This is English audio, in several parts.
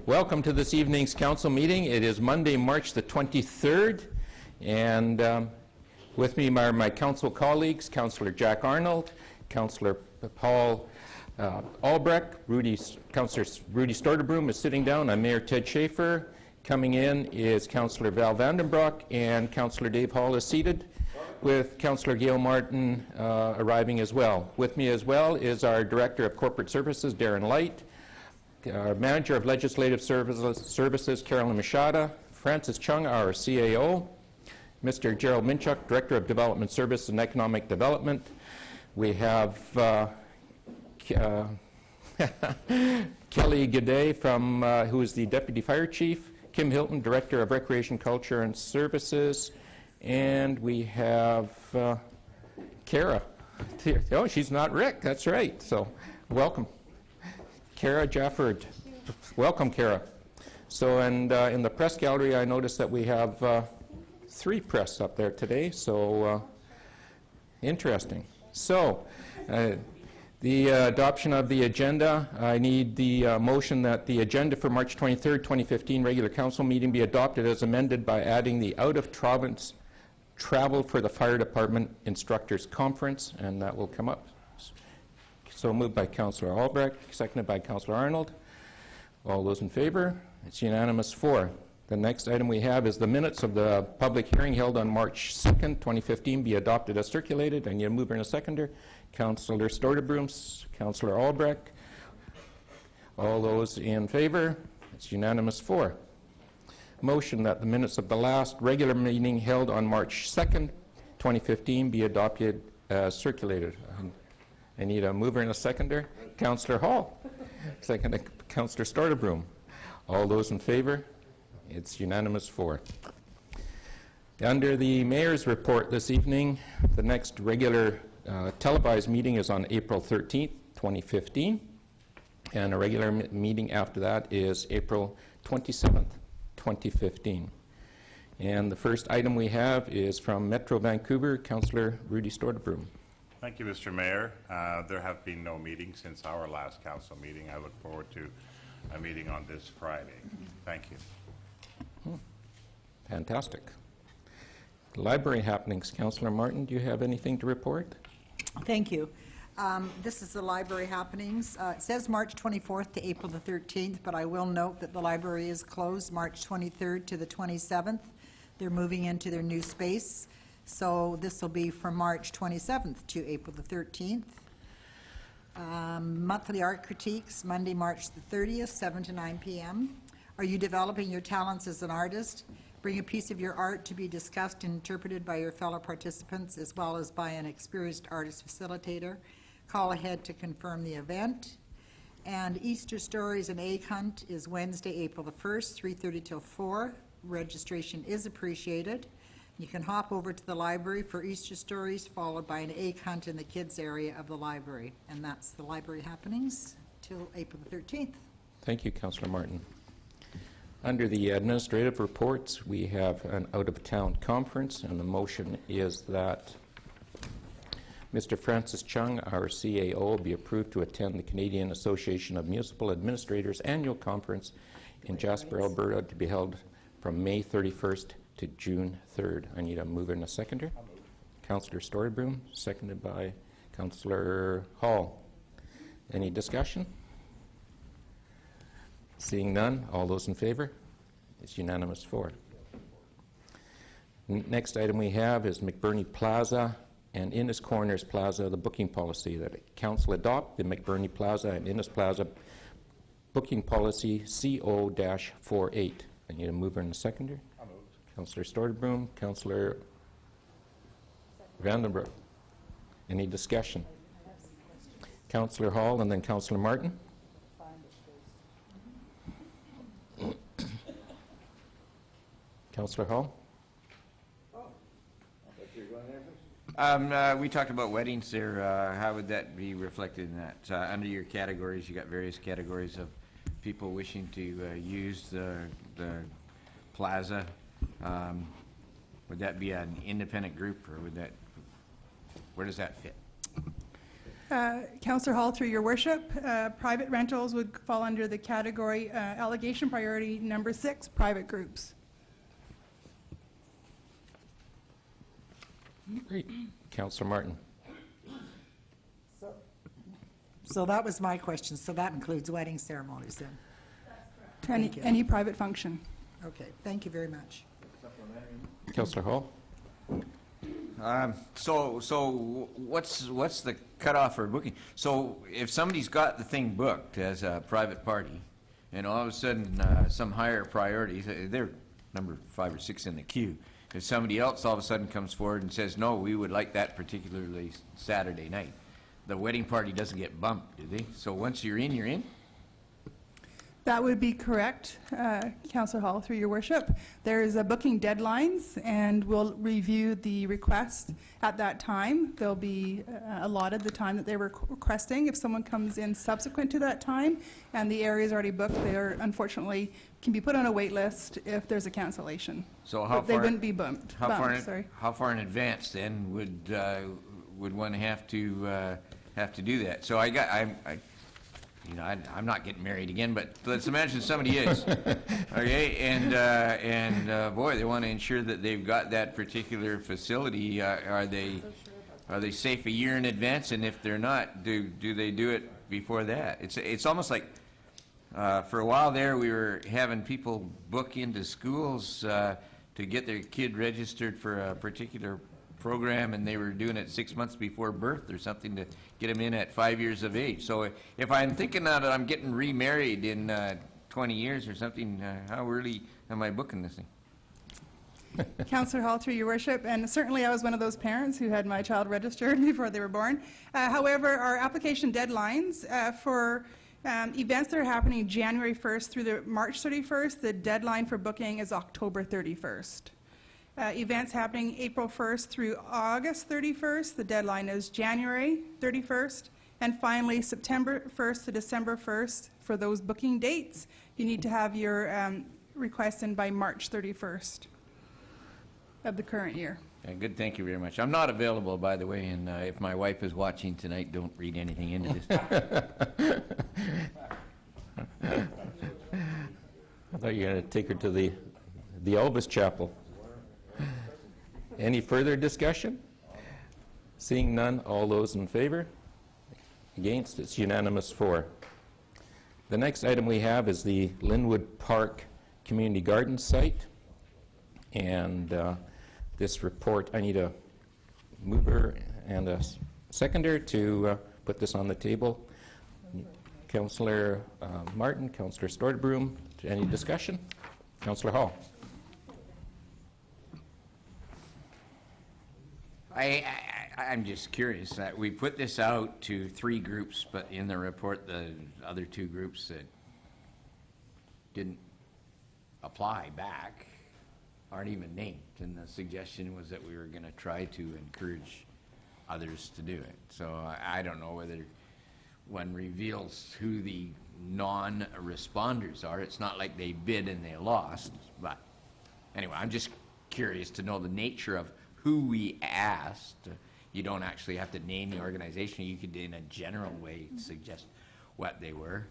Welcome to this evening's council meeting. It is Monday, March the 23rd, and with me are my council colleagues, Councillor Jack Arnold, Councillor Paul Albrecht, Councillor Rudy Storterbroom is sitting down. I'm Mayor Ted Schaefer. Coming in is Councillor Val Vandenbroek, and Councillor Dave Hall is seated, with Councillor Gail Martin arriving as well. With me as well is our Director of Corporate Services, Darren Light, our Manager of Legislative Services, Carolyn Machada, Francis Cheung, our CAO, Mr. Gerald Minchuk, Director of Development Services and Economic Development. We have Kelly Gaudet, who is the Deputy Fire Chief, Kim Hilton, Director of Recreation, Culture and Services, and we have Kara. Oh, she's not Rick, that's right. So welcome. Kara Jafford. Welcome, Kara. So, and in the press gallery, I noticed that we have 3 press up there today, so interesting. So, the adoption of the agenda, I need the motion that the agenda for March 23rd, 2015 regular council meeting be adopted as amended by adding the out-of-province travel for the fire department instructors conference, and that will come up. So moved by Councillor Albrecht, seconded by Councillor Arnold. All those in favor? It's unanimous 4. The next item we have is the minutes of the public hearing held on March 2nd, 2015 be adopted as circulated. I need a mover and a seconder. Councillor Storterbroom, Councillor Albrecht. All those in favor? It's unanimous 4. Motion that the minutes of the last regular meeting held on March 2nd, 2015 be adopted as circulated. I need a mover and a seconder. Councillor Hall. Second, Councillor Storterbroom. All those in favor? It's unanimous 4. Under the Mayor's report this evening, the next regular televised meeting is on April 13th, 2015, and a regular meeting after that is April 27th, 2015. And the first item we have is from Metro Vancouver, Councillor Rudy Storterbroom. Thank you, Mr. Mayor. There have been no meetings since our last council meeting. I look forward to a meeting on this Friday. Thank you. Fantastic. Library happenings. Councillor Martin, do you have anything to report? Thank you. This is the library happenings. It says March 24th to April the 13th, but I will note that the library is closed March 23rd to the 27th. They're moving into their new space. So this will be from March 27th to April the 13th. Monthly art critiques, Monday, March the 30th, 7 to 9 p.m. Are you developing your talents as an artist? Bring a piece of your art to be discussed and interpreted by your fellow participants as well as by an experienced artist facilitator. Call ahead to confirm the event. And Easter Stories and Egg Hunt is Wednesday, April the 1st, 3:30 till 4. Registration is appreciated. You can hop over to the library for Easter Stories, followed by an egg hunt in the kids area of the library. And that's the library happenings till April the 13th. Thank you, Councillor Martin. Under the administrative reports, we have an out-of-town conference, and the motion is that Mr. Francis Cheung, our CAO, be approved to attend the Canadian Association of Municipal Administrators annual conference in Jasper, Alberta, to be held from May 31st to June 3rd. I need a mover and a seconder. Councillor Storterbroom, seconded by Councillor Hall. Any discussion? Seeing none, all those in favor? It's unanimous 4. Next item we have is McBurney Plaza and Innes Corners Plaza, the booking policy that Council adopt the McBurney Plaza and Innes Plaza booking policy CO-48. I need a mover and a seconder. Councillor Storterbroom, Councillor Vandenbroek. Any discussion? Councillor Hall and then Councillor Martin. Councillor Hall. We talked about weddings there. How would that be reflected in that? Under your categories, you got various categories of people wishing to use the plaza. Would that be an independent group, or would that? Where does that fit? Councillor Hall, through your worship, private rentals would fall under the category allegation priority number 6, private groups. Great. Councillor Martin. So that was my question. So that includes wedding ceremonies then? To any, Thank you. any private function. Okay, thank you very much. Councillor Hall. So what's the cutoff for booking? So if somebody's got the thing booked as a private party, and all of a sudden some higher priorities, they're number 5 or 6 in the queue. If somebody else all of a sudden comes forward and says, no, we would like that particularly Saturday night, the wedding party doesn't get bumped, do they? So once you're in, you're in? That would be correct, Councillor Hall, through your worship. There is a booking deadlines, and we'll review the request at that time. They'll be allotted the time that they were requesting. If someone comes in subsequent to that time and the area is already booked, they are unfortunately can be put on a wait list if there's a cancellation. So how But they far? wouldn't be bumped. Sorry. How far in advance then would one have to do that? So I'm not getting married again, but let's imagine somebody is, okay, and boy, they want to ensure that they've got that particular facility. Are they safe a year in advance? And if they're not, do they do it before that? It's almost like for a while there we were having people book into schools to get their kid registered for a particular program, and they were doing it 6 months before birth or something to get them in at 5 years of age. So if I'm thinking that I'm getting remarried in 20 years or something, how early am I booking this thing? Councillor Hall, through your worship, and certainly I was one of those parents who had my child registered before they were born. However, our application deadlines for events that are happening January 1st through the March 31st, the deadline for booking is October 31st. Events happening April 1st through August 31st, the deadline is January 31st. And finally, September 1st to December 1st, for those booking dates, you need to have your request in by March 31st of the current year. Good, thank you very much. I'm not available, by the way, and if my wife is watching tonight, don't read anything into this. I thought you were going to take her to the Elvis Chapel. Any further discussion? Seeing none, all those in favor? Against? It's unanimous 4. The next item we have is the Linwood Park Community Garden Site. And this report, I need a mover and a seconder to put this on the table. Councillor Martin, Councillor Stortebroom, any discussion? Councillor Hall. I'm just curious that we put this out to 3 groups, but in the report, the other 2 groups that didn't apply back aren't even named. And the suggestion was that we were going to try to encourage others to do it. So I don't know whether one reveals who the non-responders are. It's not like they bid and they lost. But anyway, I'm just curious to know the nature of who we asked. You don't actually have to name the organization. You could, in a general way, suggest what they were.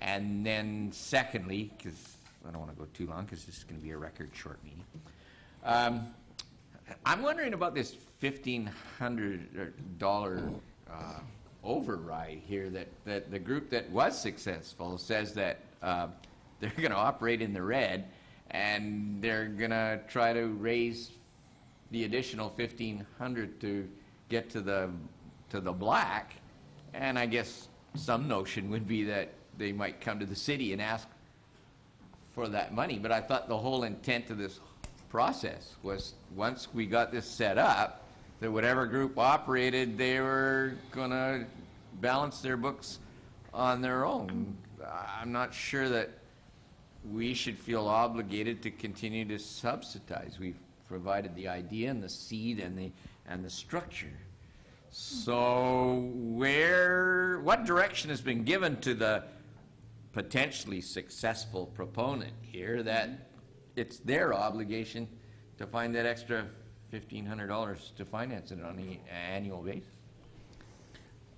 And then secondly, because I don't want to go too long because this is going to be a record short meeting, I'm wondering about this $1,500 override here that the group that was successful says that they're going to operate in the red and they're going to try to raise the additional $1,500 to get to the black. And I guess some notion would be that they might come to the city and ask for that money. But I thought the whole intent of this process was once we got this set up, that whatever group operated, they were going to balance their books on their own. I'm not sure that we should feel obligated to continue to subsidize. We've provided the idea and the seed and the structure. So what direction has been given to the potentially successful proponent here that it's their obligation to find that extra $1,500 to finance it on an annual basis?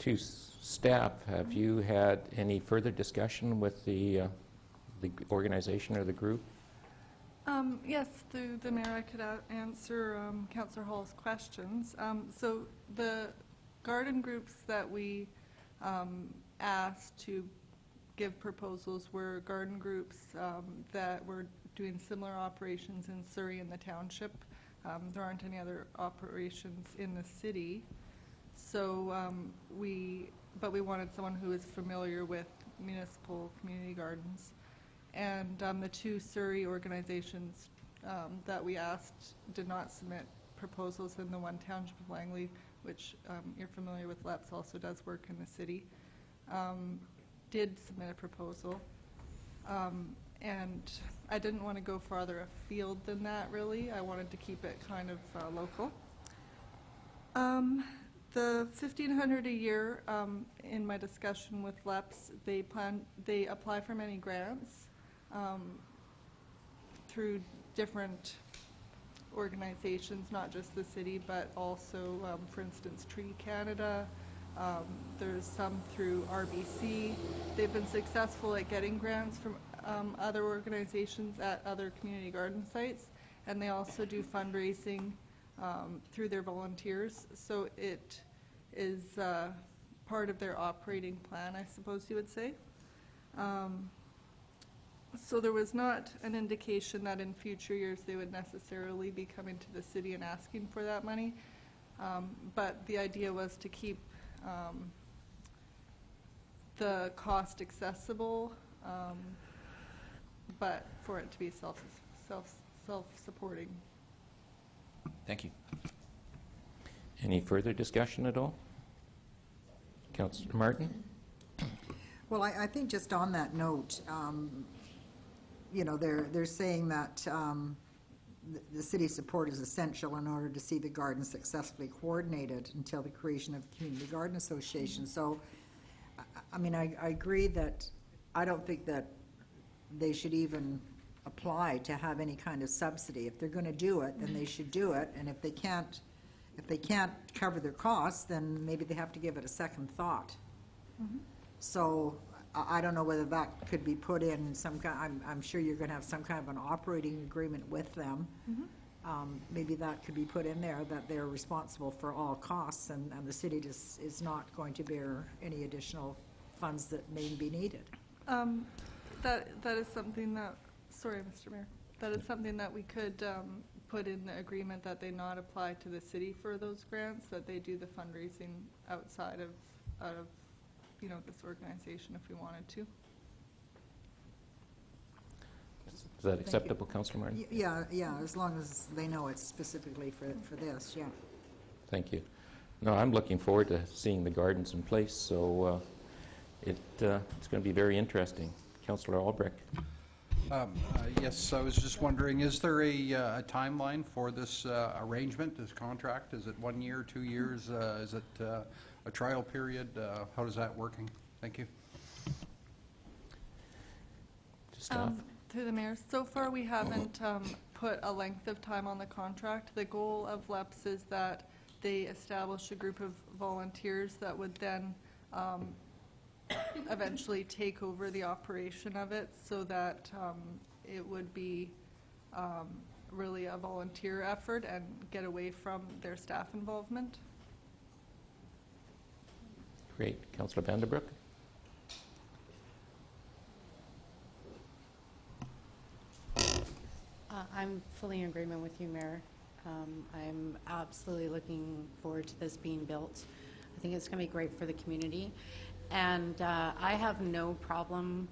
To staff, have you had any further discussion with the organization or the group? Yes, through the mayor, I could answer Councillor Hall's questions. So the garden groups that we asked to give proposals were garden groups that were doing similar operations in Surrey and the township. There aren't any other operations in the city. So but we wanted someone who is familiar with municipal community gardens. And the two Surrey organizations that we asked did not submit proposals, and the one township of Langley, which you're familiar with, LEPS also does work in the city, did submit a proposal. And I didn't want to go farther afield than that, really. I wanted to keep it kind of local. The $1,500 a year, in my discussion with LEPS, they apply for many grants through different organizations, not just the city, but also, for instance, Tree Canada. There's some through RBC. They've been successful at getting grants from other organizations at other community garden sites, and they also do fundraising through their volunteers. So it is part of their operating plan, I suppose you would say. So there was not an indication that in future years they would necessarily be coming to the city and asking for that money. But the idea was to keep the cost accessible, but for it to be self-supporting. Thank you. Any further discussion at all? Councillor Martin? Well, I think just on that note, you know, they're saying that the city's support is essential in order to see the garden successfully coordinated until the creation of community garden association. So, I mean, I agree that I don't think that they should even apply to have any kind of subsidy. If they're going to do it, then they should do it. And if they can't cover their costs, then maybe they have to give it a second thought. Mm-hmm. So I don't know whether that could be put in some kind. I'm sure you're going to have some kind of an operating agreement with them. Mm-hmm. Maybe that could be put in there, that they're responsible for all costs, and the city just is not going to bear any additional funds that may be needed. That is something that, sorry, Mr. Mayor, that is something that we could put in the agreement, that they not apply to the city for those grants, that they do the fundraising outside of you know, this organization if we wanted to. Is that acceptable, Councillor Martin? Yeah, as long as they know it's specifically for this, yeah. Thank you. No, I'm looking forward to seeing the gardens in place, so it's going to be very interesting. Councillor Albrecht. Yes, I was just wondering, is there a timeline for this arrangement, this contract? Is it 1 year, 2 years? Is it a trial period? How does that working? Thank you. Through the mayor, so far we haven't put a length of time on the contract. The goal of LEPS is that they establish a group of volunteers that would then eventually take over the operation of it, so that it would be really a volunteer effort and get away from their staff involvement. Great. Councillor Vanderbroek. I'm fully in agreement with you, Mayor. I'm absolutely looking forward to this being built. I think it's going to be great for the community. And I have no problem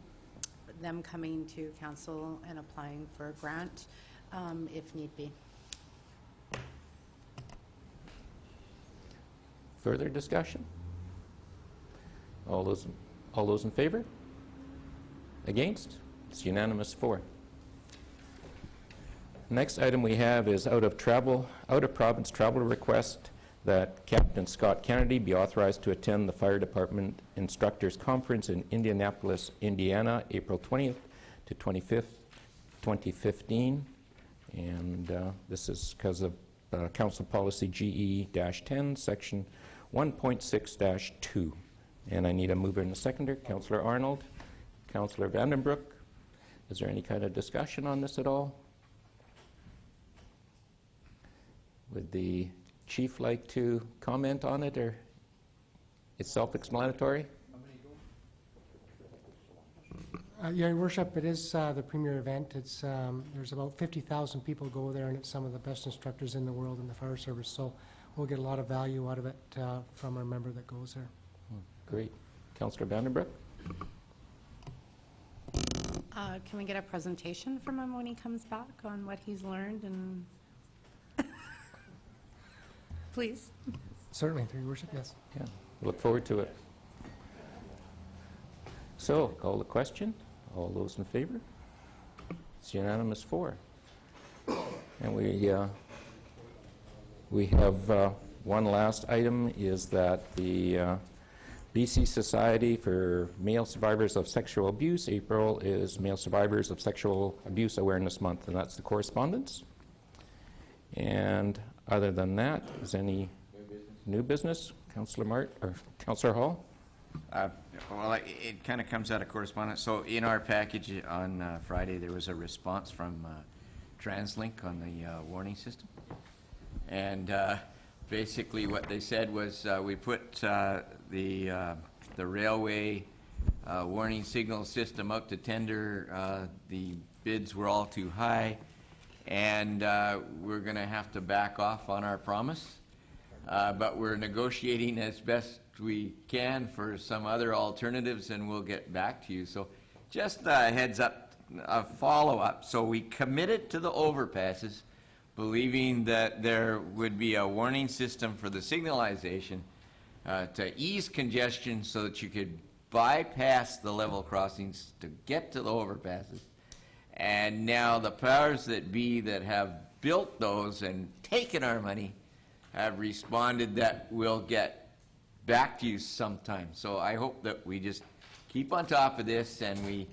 them coming to council and applying for a grant if need be. Further discussion? All those in favor? Against? It's unanimous 4. Next item we have is out of province travel request that Captain Scott Kennedy be authorized to attend the Fire Department Instructors Conference in Indianapolis, Indiana, April 20th to 25th, 2015. And this is because of Council Policy GE-10, Section 1.6-2. And I need a mover and a seconder. Councillor Arnold, Councillor Vandenbroek. Is there any kind of discussion on this at all? Would the chief like to comment on it, or it's self-explanatory? Your Worship, it is the premier event. It's there's about 50,000 people go there, and it's some of the best instructors in the world in the fire service. So we'll get a lot of value out of it from our member that goes there. Great. Councillor Vandenbroek? Can we get a presentation from him when he comes back on what he's learned and please? Certainly, through your worship, yes. Yeah, look forward to it. So, call the question. All those in favor? It's unanimous 4. And we have one last item, is that the BC Society for Male Survivors of Sexual Abuse, April is Male Survivors of Sexual Abuse Awareness Month, and that's the correspondence. And other than that, is any new business? Councillor Mart or Councillor Hall? Well, it kind of comes out of correspondence. So in our package on Friday, there was a response from TransLink on the warning system. And basically what they said was we put the railway warning signal system out to tender. The bids were all too high, and we're going to have to back off on our promise. But we're negotiating as best we can for some other alternatives, and we'll get back to you. So just a heads up, a follow-up. So we committed to the overpasses, believing that there would be a warning system for the signalization to ease congestion so that you could bypass the level crossings to get to the overpasses. And now the powers that be that have built those and taken our money have responded that we'll get back to you sometime. So I hope that we just keep on top of this and we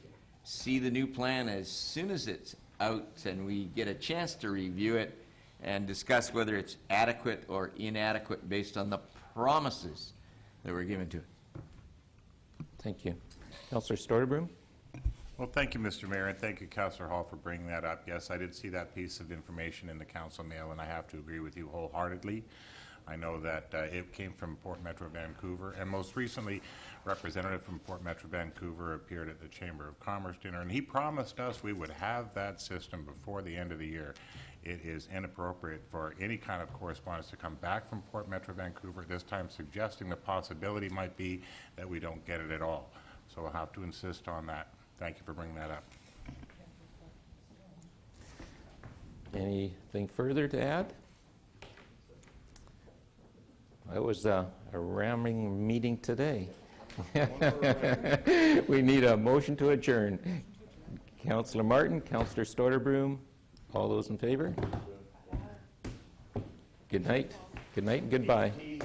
see the new plan as soon as it's out and we get a chance to review it and discuss whether it's adequate or inadequate based on the promises that were given to it. Thank you. Councillor Stouterbroom? Well, thank you, Mr. Mayor, and thank you, Councillor Hall, for bringing that up. Yes, I did see that piece of information in the council mail, and I have to agree with you wholeheartedly. I know that it came from Port Metro Vancouver, and most recently, representative from Port Metro Vancouver appeared at the Chamber of Commerce dinner, and he promised us we would have that system before the end of the year. It is inappropriate for any kind of correspondence to come back from Port Metro Vancouver, this time suggesting the possibility might be that we don't get it at all. So we'll have to insist on that. Thank you for bringing that up. Anything further to add? It was a ramming meeting today. We need a motion to adjourn. Councillor Martin, Councillor Stouterbroom, all those in favor? Good night. Good night and goodbye.